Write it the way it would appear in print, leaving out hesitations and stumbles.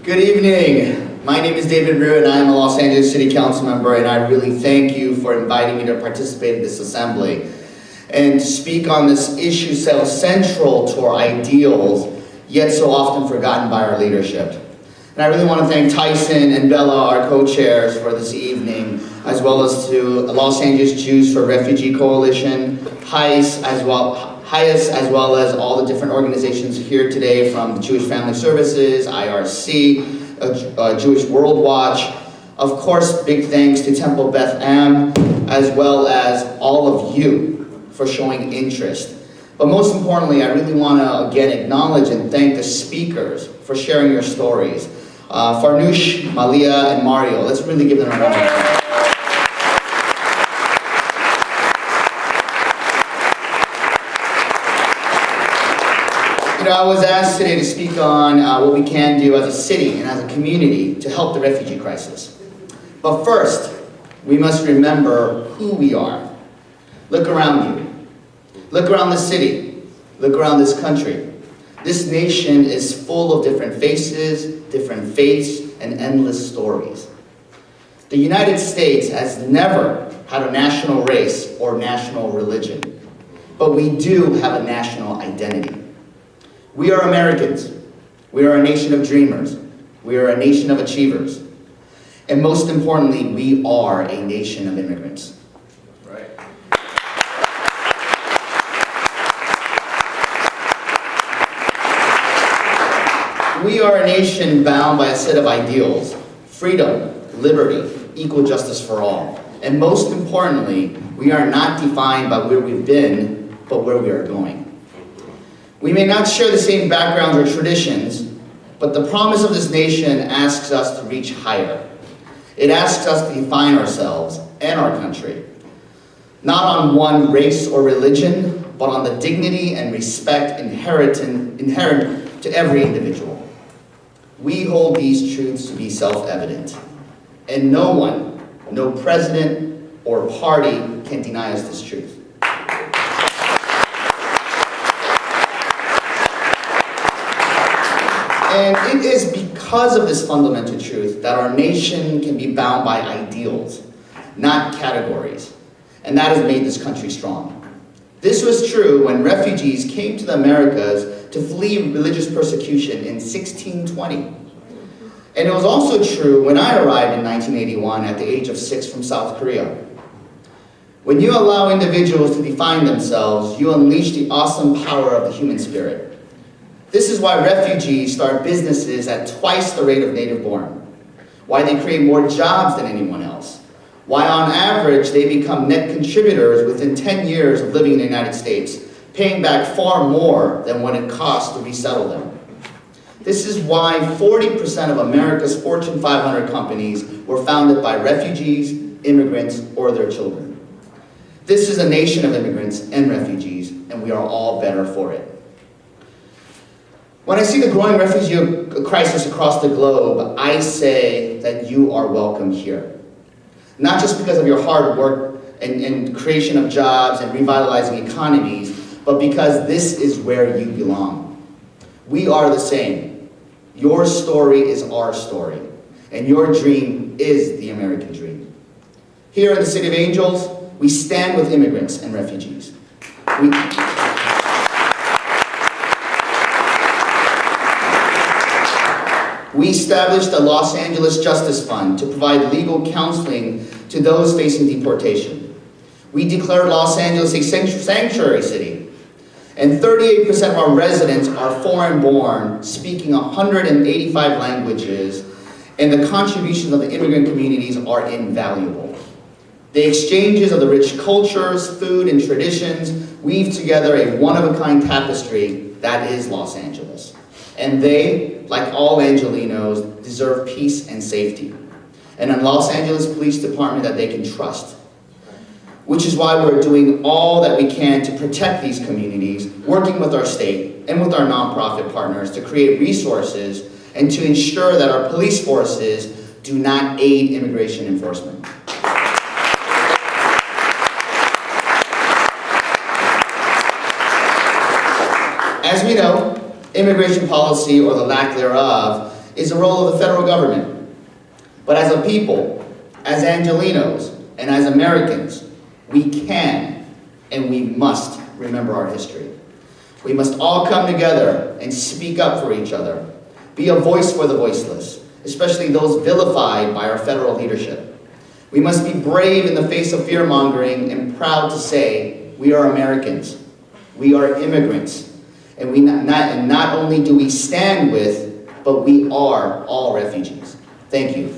Good evening. My name is David Ryu and I am a Los Angeles City Council member, and I really thank you for inviting me to participate in this assembly and speak on this issue so central to our ideals, yet so often forgotten by our leadership. And I really want to thank Tyson and Bella, our co-chairs, for this evening, as well as to Los Angeles Jews for Refugee Coalition, HIAS, as well as all the different organizations here today, from the Jewish Family Services, IRC, Jewish World Watch. Of course, big thanks to Temple Beth Am, as well as all of you for showing interest. But most importantly, I really want to again acknowledge and thank the speakers for sharing your stories. Farnoosh, Malia, and Mario, let's really give them a round of applause. I was asked today to speak on what we can do as a city and as a community to help the refugee crisis. But first, we must remember who we are. Look around you. Look around the city. Look around this country. This nation is full of different faces, different faiths, and endless stories. The United States has never had a national race or national religion, but we do have a national identity. We are Americans. We are a nation of dreamers. We are a nation of achievers. And most importantly, we are a nation of immigrants. Right. We are a nation bound by a set of ideals: freedom, liberty, equal justice for all. And most importantly, we are not defined by where we've been, but where we are going. We may not share the same backgrounds or traditions, but the promise of this nation asks us to reach higher. It asks us to define ourselves and our country, not on one race or religion, but on the dignity and respect inherent to every individual. We hold these truths to be self-evident, and no one, no president or party can deny us this truth. And it is because of this fundamental truth that our nation can be bound by ideals, not categories. And that has made this country strong. This was true when refugees came to the Americas to flee religious persecution in 1620. And it was also true when I arrived in 1981 at the age of 6 from South Korea. When you allow individuals to define themselves, you unleash the awesome power of the human spirit. This is why refugees start businesses at twice the rate of native-born, why they create more jobs than anyone else, why on average they become net contributors within 10 years of living in the United States, paying back far more than what it costs to resettle them. This is why 40% of America's Fortune 500 companies were founded by refugees, immigrants, or their children. This is a nation of immigrants and refugees, and we are all better for it. When I see the growing refugee crisis across the globe, I say that you are welcome here. Not just because of your hard work and creation of jobs and revitalizing economies, but because this is where you belong. We are the same. Your story is our story, and your dream is the American dream. Here in the City of Angels, we stand with immigrants and refugees. We established the Los Angeles Justice Fund to provide legal counseling to those facing deportation. We declared Los Angeles a sanctuary city, and 38% of our residents are foreign-born, speaking 185 languages, and the contributions of the immigrant communities are invaluable. The exchanges of the rich cultures, food, and traditions weave together a one-of-a-kind tapestry that is Los Angeles. And they, like all Angelinos, deserve peace and safety, and a Los Angeles Police Department that they can trust. Which is why we're doing all that we can to protect these communities, working with our state and with our nonprofit partners to create resources and to ensure that our police forces do not aid immigration enforcement. As we know, immigration policy, or the lack thereof, is the role of the federal government. But as a people, as Angelenos, and as Americans, we can and we must remember our history. We must all come together and speak up for each other. Be a voice for the voiceless, especially those vilified by our federal leadership. We must be brave in the face of fear-mongering and proud to say, we are Americans, we are immigrants, and not only do we stand with, but we are all refugees. Thank you.